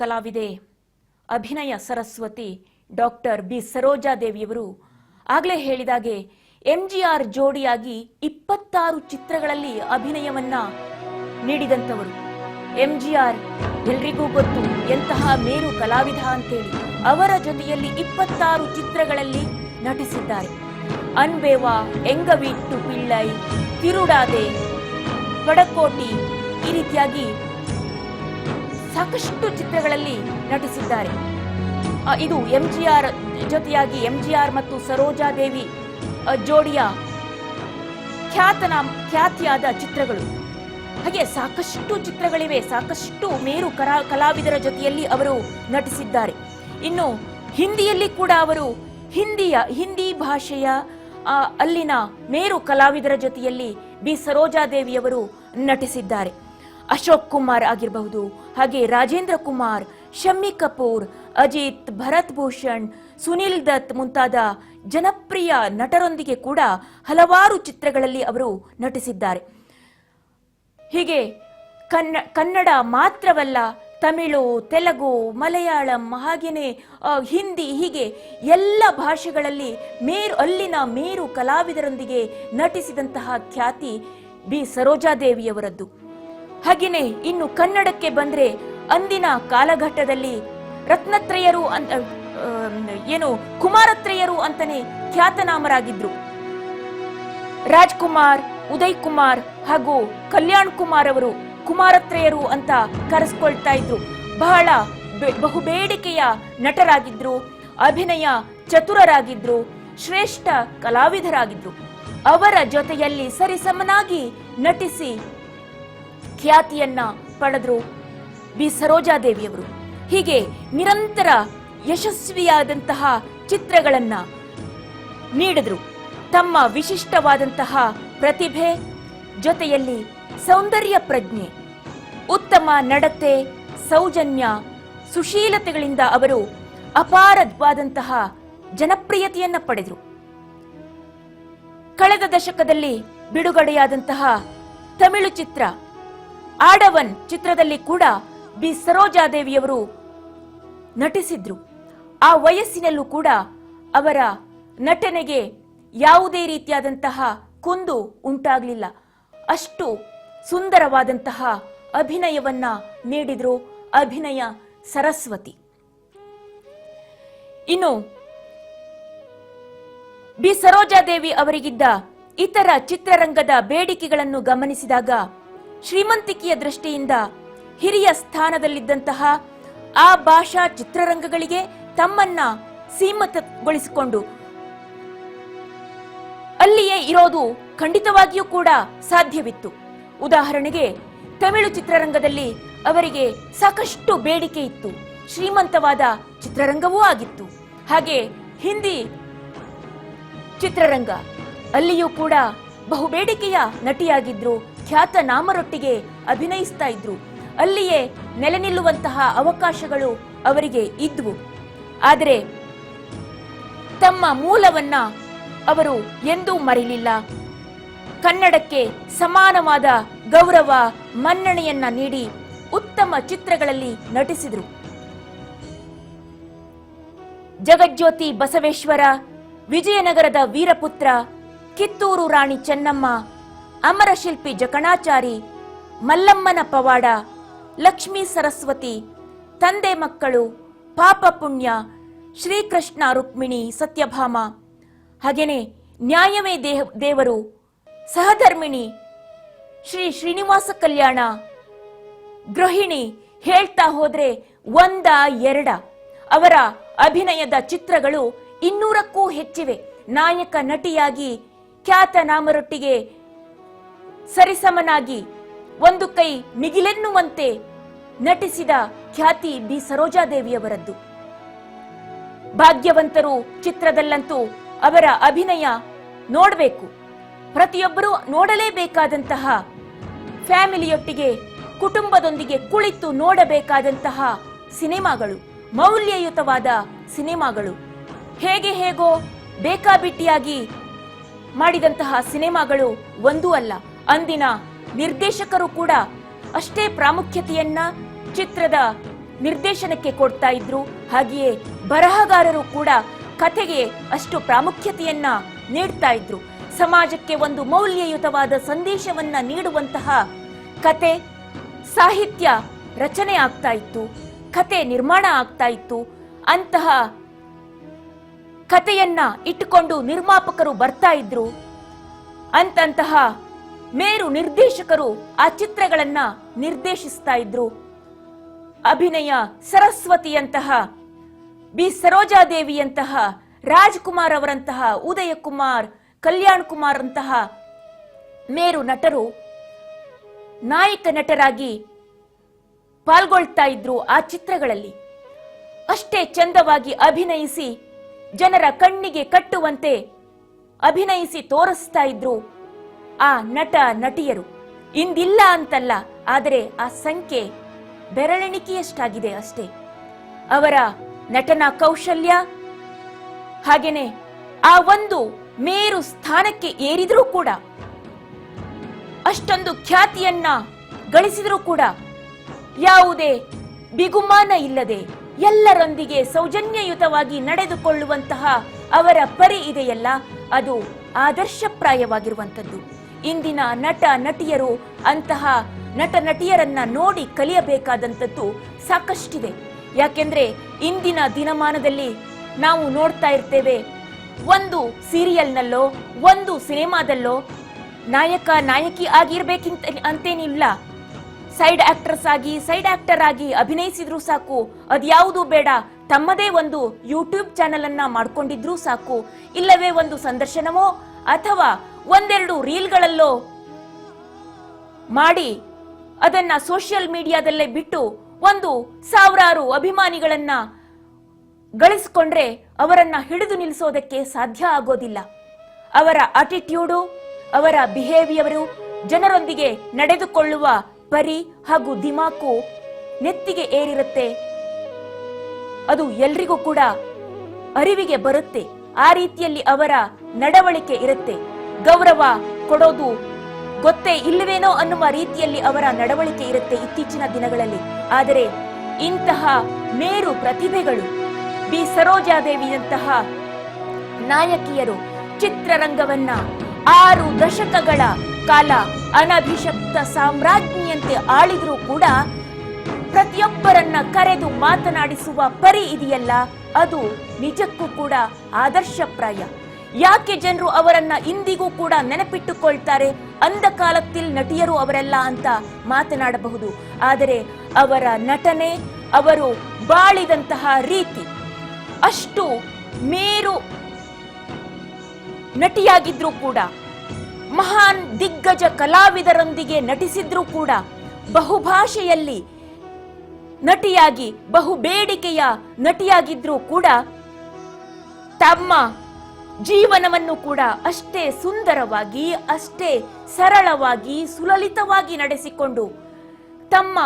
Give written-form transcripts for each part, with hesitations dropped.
ಕಲಾವಿದೆ, ಅಭಿನಯ Saraswati doctor B ಸರೋಜಾದೇವಿಯವರು ಆಗಲೇ ಹೇಳಿದಾಗೆ ಎಂಜಿಆರ್ ಜೋಡಿಯಾಗಿ 26 ಚಿತ್ರಗಳಲ್ಲಿ ಅಭಿನಯವನ್ನ ನೀಡಿದಂಥವರು. ಎಂಜಿಆರ್ ಎಲ್ರಿಗೂ ಗೊತ್ತು ಎಂತಹ ಮೇರು ಕಲಾವಿದ ಅಂತೇಳಿ. ಅವರ ಜೊತೆಯಲ್ಲಿ 26 ಚಿತ್ರಗಳಲ್ಲಿ ನಟಿಸಿದ್ದಾರೆ. ಅನ್ಬೇವಾ, ಎಂಗವೀಟ್ಟು ಪಿಳ್ಳೈ, ತಿರುಡಾದೆ, ಪಡಕೋಟಿ, ಈ ರೀತಿಯಾಗಿ ಸಾಕಷ್ಟು ಚಿತ್ರಗಳಲ್ಲಿ ನಟಿಸಿದ್ದಾರೆ. ಇದು ಎಂಜಿಆರ್ ಜೊತೆಯಾಗಿ ಎಂಜಿಆರ್ ಮತ್ತು ಸರೋಜಾದೇವಿ ಜೋಡಿಯ ಖ್ಯಾತಿಯಾದ ಚಿತ್ರಗಳು. ಹಾಗೆ ಸಾಕಷ್ಟು ಚಿತ್ರಗಳಿವೆ, ಸಾಕಷ್ಟು ಮೇರು ಕಲಾವಿದರ ಜೊತೆಯಲ್ಲಿ ಅವರು ನಟಿಸಿದ್ದಾರೆ. ಇನ್ನು ಹಿಂದಿಯಲ್ಲಿ ಕೂಡ ಅವರು ಹಿಂದಿ ಭಾಷೆಯ ಅಲ್ಲಿನ ಮೇರು ಕಲಾವಿದರ ಜೊತೆಯಲ್ಲಿ ಬಿ ಸರೋಜಾದೇವಿಯವರು ನಟಿಸಿದ್ದಾರೆ. ಅಶೋಕ್ ಕುಮಾರ್ ಆಗಿರಬಹುದು, ಹಾಗೆ ರಾಜೇಂದ್ರ ಕುಮಾರ್, ಶಮ್ಮಿ ಕಪೂರ್, ಅಜಿತ್, ಭರತ್ ಭೂಷಣ್, ಸುನಿಲ್ ದತ್ ಮುಂತಾದ ಜನಪ್ರಿಯ ನಟರೊಂದಿಗೆ ಕೂಡ ಹಲವಾರು ಚಿತ್ರಗಳಲ್ಲಿ ಅವರು ನಟಿಸಿದ್ದಾರೆ. ಹೀಗೆ ಕನ್ನಡ ಮಾತ್ರವಲ್ಲ, ತಮಿಳು, ತೆಲುಗು, ಮಲಯಾಳಂ, ಹಾಗೆಯೇ ಹಿಂದಿ, ಹೀಗೆ ಎಲ್ಲ ಭಾಷೆಗಳಲ್ಲಿ ಅಲ್ಲಿನ ಮೇರು ಕಲಾವಿದರೊಂದಿಗೆ ನಟಿಸಿದಂತಹ ಖ್ಯಾತಿ ಬಿ ಸರೋಜಾದೇವಿಯವರದ್ದು. ಹಾಗೆಯೇ ಇನ್ನು ಕನ್ನಡಕ್ಕೆ ಬಂದ್ರೆ ಅಂದಿನ ಕಾಲಘಟ್ಟದಲ್ಲಿ ರತ್ನತ್ರಯರು ಕುಮಾರತ್ರಯರು ಅಂತಾನೆ ಖ್ಯಾತನಾಮರಾಗಿದ್ರು. ರಾಜ್ಕುಮಾರ್, ಉದಯ್ ಕುಮಾರ್ ಹಾಗೂ ಕಲ್ಯಾಣ್ ಕುಮಾರ್ ಅವರು ಕುಮಾರತ್ರಯರು ಅಂತ ಕರೆಸ್ಕೊಳ್ತಾ ಇದ್ರು. ಬಹುಬೇಡಿಕೆಯ ನಟರಾಗಿದ್ರು, ಅಭಿನಯ ಚತುರರಾಗಿದ್ರು, ಶ್ರೇಷ್ಠ ಕಲಾವಿದರಾಗಿದ್ರು. ಅವರ ಜೊತೆಯಲ್ಲಿ ಸರಿಸಮನಾಗಿ ನಟಿಸಿ ಖ್ಯಾತಿಯನ್ನ ಪಡೆದ್ರು ಬಿ ಸರೋಜಾದೇವಿಯವರು. ಹೀಗೆ ನಿರಂತರ ಯಶಸ್ವಿಯಾದಂತಹ ಚಿತ್ರಗಳನ್ನ ನೀಡಿದ್ರು. ತಮ್ಮ ವಿಶಿಷ್ಟವಾದಂತಹ ಪ್ರತಿಭೆ ಜೊತೆಯಲ್ಲಿ ಸೌಂದರ್ಯ ಪ್ರಜ್ಞೆ, ಉತ್ತಮ ನಡತೆ, ಸೌಜನ್ಯ, ಸುಶೀಲತೆಗಳಿಂದ ಅವರು ಅಪಾರವಾದಂತಹ ಜನಪ್ರಿಯತೆಯನ್ನ ಪಡೆದರು. ಕಳೆದ ದಶಕದಲ್ಲಿ ಬಿಡುಗಡೆಯಾದಂತಹ ತಮಿಳು ಚಿತ್ರ ಆಡವನ್ ಚಿತ್ರದಲ್ಲಿ ಕೂಡ ಬಿ ಸರೋಜಾದೇವಿಯವರು ನಟಿಸಿದ್ರು. ಆ ವಯಸ್ಸಿನಲ್ಲೂ ಕೂಡ ಅವರ ನಟನೆಗೆ ಯಾವುದೇ ರೀತಿಯಾದಂತಹ ಕುಂದು ಉಂಟಾಗಲಿಲ್ಲ. ಅಷ್ಟು ಸುಂದರವಾದಂತಹ ಅಭಿನಯವನ್ನ ನೀಡಿದ್ರು ಅಭಿನಯ ಸರಸ್ವತಿ. ಇನ್ನು ಬಿ ಸರೋಜಾದೇವಿ ಅವರಿಗಿದ್ದ ಇತರ ಚಿತ್ರರಂಗದ ಬೇಡಿಕೆಗಳನ್ನು ಗಮನಿಸಿದಾಗ ಶ್ರೀಮಂತಿಕೆಯ ದೃಷ್ಟಿಯಿಂದ ಹಿರಿಯ ಸ್ಥಾನದಲ್ಲಿದ್ದಂತಹ ಆ ಭಾಷಾ ಚಿತ್ರರಂಗಗಳಿಗೆ ತಮ್ಮನ್ನ ಸೀಮಿತಗೊಳಿಸಿಕೊಂಡು ಅಲ್ಲಿಯೇ ಇರೋದು ಖಂಡಿತವಾಗಿಯೂ ಕೂಡ ಸಾಧ್ಯವಿತ್ತು. ಉದಾಹರಣೆಗೆ ತಮಿಳು ಚಿತ್ರರಂಗದಲ್ಲಿ ಅವರಿಗೆ ಸಾಕಷ್ಟು ಬೇಡಿಕೆ ಇತ್ತು, ಶ್ರೀಮಂತವಾದ ಚಿತ್ರರಂಗವೂ ಆಗಿತ್ತು. ಹಾಗೆ ಹಿಂದಿ ಚಿತ್ರರಂಗ, ಅಲ್ಲಿಯೂ ಕೂಡ ಬಹುಬೇಡಿಕೆಯ ನಟಿಯಾಗಿದ್ರು, ಖ್ಯಾತ ನಾಮರೊಟ್ಟಿಗೆ ಅಭಿನಯಿಸ್ತಾ ಇದ್ರು. ಅಲ್ಲಿಯೇ ನೆಲೆ ನಿಲ್ಲುವಂತಹ ಅವಕಾಶಗಳು ಅವರಿಗೆ ಇದ್ವು. ಆದರೆ ತಮ್ಮ ಮೂಲವನ್ನ ಅವರು ಎಂದೂ ಮರೆಯಲಿಲ್ಲ. ಕನ್ನಡಕ್ಕೆ ಸಮಾನವಾದ ಗೌರವ, ಮನ್ನಣೆಯನ್ನ ನೀಡಿ ಉತ್ತಮ ಚಿತ್ರಗಳಲ್ಲಿ ನಟಿಸಿದರು. ಜಗಜ್ಯೋತಿ ಬಸವೇಶ್ವರ, ವಿಜಯನಗರದ ವೀರಪುತ್ರ, ಕಿತ್ತೂರು ರಾಣಿ ಚೆನ್ನಮ್ಮ, ಅಮರಶಿಲ್ಪಿ ಜಕಣಾಚಾರಿ, ಮಲ್ಲಮ್ಮನ ಪವಾಡ, ಲಕ್ಷ್ಮೀ ಸರಸ್ವತಿ, ತಂದೆ ಮಕ್ಕಳು, ಪಾಪ ಪುಣ್ಯ, ಶ್ರೀಕೃಷ್ಣ ರುಕ್ಮಿಣಿ ಸತ್ಯಭಾಮ, ಹಾಗೇನೆ ನ್ಯಾಯವೇ ದೇವರು, ಸಹಧರ್ಮಿಣಿ, ಶ್ರೀ ಶ್ರೀನಿವಾಸ ಕಲ್ಯಾಣ, ಗೃಹಿಣಿ, ಹೇಳ್ತಾ ಹೋದ್ರೆ ಒಂದ ಎರಡ. ಅವರ ಅಭಿನಯದ ಚಿತ್ರಗಳು 200ಕ್ಕೂ ಹೆಚ್ಚಿವೆ. ನಾಯಕ ನಟಿಯಾಗಿ ಖ್ಯಾತನಾಮರೊಟ್ಟಿಗೆ ಸರಿಸಮನಾಗಿ ಒಂದು ಕೈ ಮಿಗಿಲೆನ್ನುವಂತೆ ನಟಿಸಿದ ಖ್ಯಾತಿ ಬಿ ಸರೋಜಾದೇವಿಯವರದ್ದು. ಭಾಗ್ಯವಂತರು ಚಿತ್ರದಲ್ಲಂತೂ ಅವರ ಅಭಿನಯ ನೋಡಬೇಕು, ಪ್ರತಿಯೊಬ್ಬರೂ ನೋಡಲೇಬೇಕಾದಂತಹ, ಫ್ಯಾಮಿಲಿಯೊಟ್ಟಿಗೆ ಕುಟುಂಬದೊಂದಿಗೆ ಕುಳಿತು ನೋಡಬೇಕಾದಂತಹ ಸಿನಿಮಾಗಳು, ಮೌಲ್ಯಯುತವಾದ ಸಿನಿಮಾಗಳು. ಹೇಗೋ ಬೇಕಾಬಿಟ್ಟಿಯಾಗಿ ಮಾಡಿದಂತಹ ಸಿನಿಮಾಗಳು ಒಂದೂ ಅಲ್ಲ. ಅಂದಿನ ನಿರ್ದೇಶಕರು ಕೂಡ ಅಷ್ಟೇ ಪ್ರಾಮುಖ್ಯತೆಯನ್ನ ಚಿತ್ರದ ನಿರ್ದೇಶನಕ್ಕೆ ಕೊಡ್ತಾ ಇದ್ರು. ಹಾಗೆಯೇ ಬರಹಗಾರರು ಕೂಡ ಕಥೆಗೆ ಅಷ್ಟು ಪ್ರಾಮುಖ್ಯತೆಯನ್ನ ನೀಡ್ತಾ ಇದ್ರು. ಸಮಾಜಕ್ಕೆ ಒಂದು ಮೌಲ್ಯಯುತವಾದ ಸಂದೇಶವನ್ನ ನೀಡುವಂತಹ ಕತೆ ಸಾಹಿತ್ಯ ರಚನೆ ಆಗ್ತಾ ಇತ್ತು, ಕತೆ ನಿರ್ಮಾಣ ಆಗ್ತಾ ಇತ್ತು. ಅಂತಹ ಕತೆಯನ್ನ ಇಟ್ಟುಕೊಂಡು ನಿರ್ಮಾಪಕರು ಬರ್ತಾ ಇದ್ರು. ಅಂತಹ ಮೇರು ನಿರ್ದೇಶಕರು ಆ ಚಿತ್ರಗಳನ್ನ ನಿರ್ದೇಶಿಸ್ತಾ ಇದ್ರು. ಅಭಿನಯ ಸರಸ್ವತಿಯಂತಹ, ಬಿ ಸರೋಜಾದೇವಿಯಂತಹ, ರಾಜ್ಕುಮಾರ್ ಅವರಂತಹ, ಉದಯ ಕುಮಾರ್, ಕಲ್ಯಾಣ್ ಕುಮಾರ್ ಅಂತಹ ಮೇರು ನಟರು ನಾಯಕ ನಟರಾಗಿ ಪಾಲ್ಗೊಳ್ತಾ ಇದ್ರು ಆ ಚಿತ್ರಗಳಲ್ಲಿ. ಅಷ್ಟೇ ಚಂದವಾಗಿ ಅಭಿನಯಿಸಿ ಜನರ ಕಣ್ಣಿಗೆ ಕಟ್ಟುವಂತೆ ಅಭಿನಯಿಸಿ ತೋರಿಸ್ತಾ ಇದ್ರು ಆ ನಟ ನಟಿಯರು. ಇಂದಿಲ್ಲ ಅಂತಲ್ಲ, ಆದರೆ ಆ ಸಂಖ್ಯೆ ಬೆರಳೆಣಿಕೆಯಷ್ಟಾಗಿದೆ ಅಷ್ಟೇ. ಅವರ ನಟನಾ ಕೌಶಲ್ಯ ಹಾಗೇನೆ ಆ ಒಂದು ಮೇರು ಸ್ಥಾನಕ್ಕೆ ಏರಿದ್ರೂ ಕೂಡ, ಅಷ್ಟೊಂದು ಖ್ಯಾತಿಯನ್ನ ಗಳಿಸಿದ್ರೂ ಕೂಡ ಯಾವುದೇ ಬಿಗುಮಾನ ಇಲ್ಲದೆ ಎಲ್ಲರೊಂದಿಗೆ ಸೌಜನ್ಯಯುತವಾಗಿ ನಡೆದುಕೊಳ್ಳುವಂತಹ ಅವರ ಪರಿ ಇದೆಯಲ್ಲ, ಅದು ಆದರ್ಶಪ್ರಾಯವಾಗಿರುವಂಥದ್ದು. ಇಂದಿನ ನಟ ನಟಿಯರು ಅಂತಹ ನಟ ನಟಿಯರನ್ನ ನೋಡಿ ಕಲಿಯಬೇಕಾದಂಥದ್ದು ಸಾಕಷ್ಟಿದೆ. ಯಾಕೆಂದ್ರೆ ಇಂದಿನ ದಿನಮಾನದಲ್ಲಿ ನಾವು ನೋಡ್ತಾ ಇರ್ತೇವೆ, ಒಂದು ಸೀರಿಯಲ್ನಲ್ಲೋ ಒಂದು ಸಿನಿಮಾದಲ್ಲೋ ನಾಯಕ ನಾಯಕಿ ಆಗಿರ್ಬೇಕಿಂತ ಅಂತೇನಿಲ್ಲ. ಸೈಡ್ ಆಕ್ಟರ್ಸ್ ಆಗಿ, ಸೈಡ್ ಆಕ್ಟರ್ ಆಗಿ ಅಭಿನಯಿಸಿದ್ರು ಸಾಕು, ಅದ್ಯಾವುದು ಬೇಡ. ತಮ್ಮದೇ ಒಂದು ಯೂಟ್ಯೂಬ್ ಚಾನೆಲ್ ಅನ್ನ ಮಾಡ್ಕೊಂಡಿದ್ರು ಸಾಕು, ಇಲ್ಲವೇ ಒಂದು ಸಂದರ್ಶನವೋ ಅಥವಾ ಒಂದೆರಡು ರೀಲ್ಗಳಲ್ಲೋ ಮಾಡಿ ಅದನ್ನ ಸೋಷಿಯಲ್ ಮೀಡಿಯಾದಲ್ಲೇ ಬಿಟ್ಟು ಒಂದು ಸಾವಿರಾರು ಅಭಿಮಾನಿಗಳನ್ನ ಗಳಿಸಿಕೊಂಡ್ರೆ ಅವರನ್ನ ಹಿಡಿದು ನಿಲ್ಲಿಸೋದಕ್ಕೆ ಸಾಧ್ಯ ಆಗೋದಿಲ್ಲ. ಅವರ ಆಟಿಟ್ಯೂಡು, ಅವರ ಬಿಹೇವಿಯರು, ಜನರೊಂದಿಗೆ ನಡೆದುಕೊಳ್ಳುವ ಪರಿ ಹಾಗೂ ದಿಮಾಕು ನೆತ್ತಿಗೆ ಏರಿರುತ್ತೆ. ಅದು ಎಲ್ರಿಗೂ ಕೂಡ ಅರಿವಿಗೆ ಬರುತ್ತೆ. ಆ ರೀತಿಯಲ್ಲಿ ಅವರ ನಡವಳಿಕೆ ಇರುತ್ತೆ. ಗೌರವ ಕೊಡೋದು ಗೊತ್ತೇ ಇಲ್ಲವೇನೋ ಅನ್ನುವ ರೀತಿಯಲ್ಲಿ ಅವರ ನಡವಳಿಕೆ ಇರುತ್ತೆ ಇತ್ತೀಚಿನ ದಿನಗಳಲ್ಲಿ. ಆದರೆ ಇಂತಹ ಮೇರು ಪ್ರತಿಭೆಗಳು, ಬಿ ಸರೋಜಾದೇವಿಯಂತಹ ನಾಯಕಿಯರು ಚಿತ್ರರಂಗವನ್ನ 6 ದಶಕಗಳ ಕಾಲ ಅನಭಿಷಕ್ತ ಸಾಮ್ರಾಜ್ಞಿಯಂತೆ ಆಳಿದ್ರೂ ಕೂಡ ಪ್ರತಿಯೊಬ್ಬರನ್ನ ಕರೆದು ಮಾತನಾಡಿಸುವ ಪರಿ ಇದೆಯಲ್ಲ, ಅದು ನಿಜಕ್ಕೂ ಕೂಡ ಆದರ್ಶಪ್ರಾಯ. ಯಾಕೆ ಜನರು ಅವರನ್ನ ಇಂದಿಗೂ ಕೂಡ ನೆನಪಿಟ್ಟುಕೊಳ್ತಾರೆ? ಅಂದ ಕಾಲத்தில் ನಟಿಯರು ಅವರೆಲ್ಲ ಅಂತ ಮಾತನಾಡಬಹುದು. ಆದರೆ ಅವರ ನಟನೆ, ಅವರು ಬಾಳಿದಂತಹ ರೀತಿ, ಅಷ್ಟು ಮೇರು ನಟಿಯಾಗಿದ್ರೂ ಕೂಡ, ಮಹಾನ್ ದಿಗ್ಗಜ ಕಲಾವಿದರೊಂದಿಗೆ ನಟಿಸಿದ್ರೂ ಕೂಡ, ಬಹುಭಾಷೆಯಲ್ಲಿ ನಟಿಯಾಗಿ ಬಹುಬೇಡಿಕೆಯ ನಟಿಯಾಗಿದ್ರೂ ಕೂಡ ತಮ್ಮ ಜೀವನವನ್ನು ಕೂಡ ಅಷ್ಟೇ ಸುಂದರವಾಗಿ, ಅಷ್ಟೇ ಸರಳವಾಗಿ, ಸುಲಲಿತವಾಗಿ ನಡೆಸಿಕೊಂಡು ತಮ್ಮ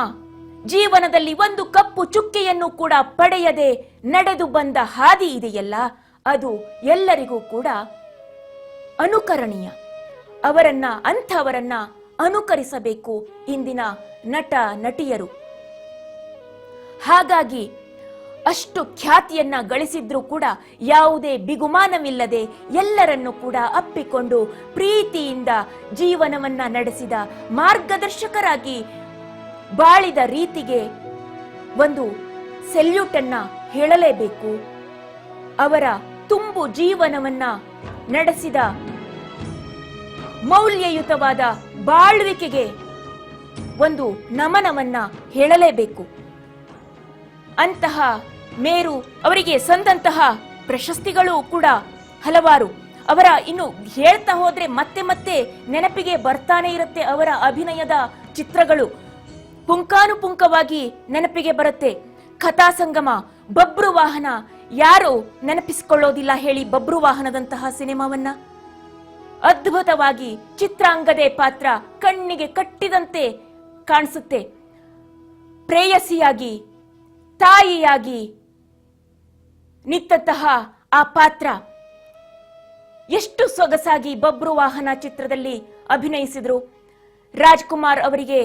ಜೀವನದಲ್ಲಿ ಒಂದು ಕಪ್ಪು ಚುಕ್ಕೆಯನ್ನು ಕೂಡ ಪಡೆಯದೆ ನಡೆದು ಬಂದ ಹಾದಿ ಇದೆಯಲ್ಲ, ಅದು ಎಲ್ಲರಿಗೂ ಕೂಡ ಅನುಕರಣೀಯ. ಅಂಥವರನ್ನ ಅನುಕರಿಸಬೇಕು ಇಂದಿನ ನಟ ನಟಿಯರು. ಹಾಗಾಗಿ ಅಷ್ಟು ಖ್ಯಾತಿಯನ್ನ ಗಳಿಸಿದ್ರೂ ಕೂಡ ಯಾವುದೇ ಬಿಗುಮಾನವಿಲ್ಲದೆ ಎಲ್ಲರನ್ನು ಕೂಡ ಅಪ್ಪಿಕೊಂಡು ಪ್ರೀತಿಯಿಂದ ಜೀವನವನ್ನ ನಡೆಸಿದ ಮಾರ್ಗದರ್ಶಕರಾಗಿ ಬಾಳಿದ ರೀತಿಗೆ ಒಂದು ಸೆಲ್ಯೂಟ್ ಅನ್ನ ಹೇಳಲೇಬೇಕು. ಅವರ ತುಂಬು ಜೀವನವನ್ನ ನಡೆಸಿದ ಮೌಲ್ಯಯುತವಾದ ಬಾಳ್ವಿಕೆಗೆ ಒಂದು ನಮನವನ್ನ ಹೇಳಲೇಬೇಕು. ಅಂತಹ ಮೇರು ಅವರಿಗೆ ಸಂದಂತಹ ಪ್ರಶಸ್ತಿಗಳು ಕೂಡ ಹಲವಾರು. ಅವರ ಇನ್ನು ಹೇಳ್ತಾ ಹೋದ್ರೆ ಮತ್ತೆ ಮತ್ತೆ ನೆನಪಿಗೆ ಬರ್ತಾನೆ ಇರುತ್ತೆ ಅವರ ಅಭಿನಯದ ಚಿತ್ರಗಳು. ಪುಂಖಾನುಪುಂಖವಾಗಿ ನೆನಪಿಗೆ ಬರುತ್ತೆ. ಕಥಾ ಸಂಗಮ, ಬಬ್ರು ವಾಹನ, ಯಾರು ನೆನಪಿಸಿಕೊಳ್ಳೋದಿಲ್ಲ ಹೇಳಿ ಬಬ್ರು ವಾಹನದಂತಹ ಸಿನಿಮಾವನ್ನ? ಅದ್ಭುತವಾಗಿ ಚಿತ್ರಾಂಗದೆ ಪಾತ್ರ ಕಣ್ಣಿಗೆ ಕಟ್ಟಿದಂತೆ ಕಾಣಿಸುತ್ತೆ. ಪ್ರೇಯಸಿಯಾಗಿ, ತಾಯಿಯಾಗಿ ನಿಂತಹ ಆ ಪಾತ್ರ ಎಷ್ಟು ಸೊಗಸಾಗಿ ಬಬ್ರು ವಾಹನ ಚಿತ್ರದಲ್ಲಿ ಅಭಿನಯಿಸಿದ್ರು. ರಾಜ್ಕುಮಾರ್ ಅವರಿಗೆ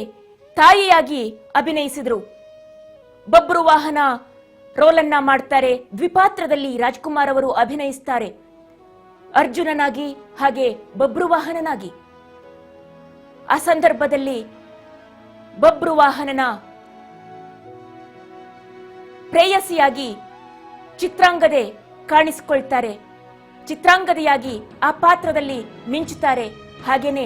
ತಾಯಿಯಾಗಿ ಅಭಿನಯಿಸಿದ್ರು. ಬಬ್ರುವಾಹನ ರೋಲನ್ನ ಮಾಡ್ತಾರೆ. ದ್ವಿಪಾತ್ರದಲ್ಲಿ ರಾಜ್ಕುಮಾರ್ ಅವರು ಅಭಿನಯಿಸ್ತಾರೆ, ಅರ್ಜುನನಾಗಿ ಹಾಗೆ ಬಬ್ರುವಾಹನನಾಗಿ. ಆ ಸಂದರ್ಭದಲ್ಲಿ ಬಬ್ರುವಾಹನನ ಪ್ರೇಯಸಿಯಾಗಿ ಚಿತ್ರಾಂಗದೆ ಕಾಣಿಸಿಕೊಳ್ತಾರೆ, ಚಿತ್ರಾಂಗದೆಯಾಗಿ ಆ ಪಾತ್ರದಲ್ಲಿ ಮಿಂಚುತ್ತಾರೆ. ಹಾಗೇನೆ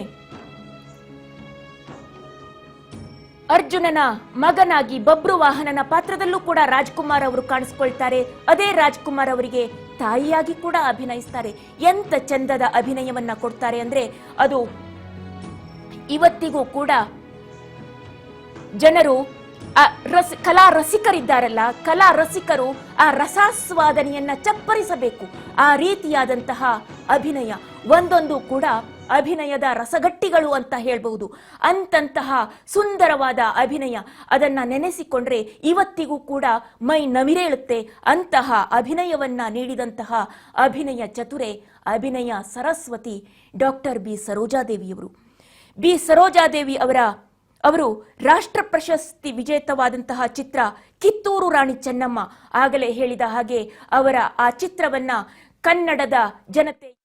ಅರ್ಜುನನ ಮಗನಾಗಿ ಬಬ್ರುವಾಹನನ ಪಾತ್ರದಲ್ಲೂ ಕೂಡ ರಾಜ್ಕುಮಾರ್ ಅವರು ಕಾಣಿಸ್ಕೊಳ್ತಾರೆ. ಅದೇ ರಾಜ್ಕುಮಾರ್ ಅವರಿಗೆ ತಾಯಿಯಾಗಿ ಕೂಡ ಅಭಿನಯಿಸ್ತಾರೆ. ಎಂತ ಚಂದದ ಅಭಿನಯವನ್ನ ಕೊಡ್ತಾರೆ ಅಂದ್ರೆ ಅದು ಇವತ್ತಿಗೂ ಕೂಡ ಜನರು ಕಲಾ ರಸಿಕರಿದ್ದಾರಲ್ಲ, ಕಲಾ ರಸಿಕರು ಆ ರಸಾಸ್ವಾದನೆಯನ್ನ ಚಪ್ಪರಿಸಬೇಕು. ಆ ರೀತಿಯಾದಂತಹ ಅಭಿನಯ, ಒಂದೊಂದು ಕೂಡ ಅಭಿನಯದ ರಸಗಟ್ಟಿಗಳು ಅಂತ ಹೇಳ್ಬಹುದು. ಅಂತಹ ಸುಂದರವಾದ ಅಭಿನಯ, ಅದನ್ನ ನೆನೆಸಿಕೊಂಡ್ರೆ ಇವತ್ತಿಗೂ ಕೂಡ ಮೈ ನವಿರೇಳುತ್ತೆ. ಅಂತಹ ಅಭಿನಯವನ್ನ ನೀಡಿದಂತಹ ಅಭಿನಯ ಚತುರೆ, ಅಭಿನಯ ಸರಸ್ವತಿ ಡಾಕ್ಟರ್ ಬಿ ಸರೋಜಾದೇವಿಯವರು. ಬಿ ಸರೋಜಾದೇವಿ ಅವರು ರಾಷ್ಟ್ರ ಪ್ರಶಸ್ತಿ ವಿಜೇತವಾದಂತಹ ಚಿತ್ರ ಕಿತ್ತೂರು ರಾಣಿ ಚೆನ್ನಮ್ಮ. ಆಗಲೇ ಹೇಳಿದ ಹಾಗೆ ಅವರ ಆ ಚಿತ್ರವನ್ನ ಕನ್ನಡದ ಜನತೆ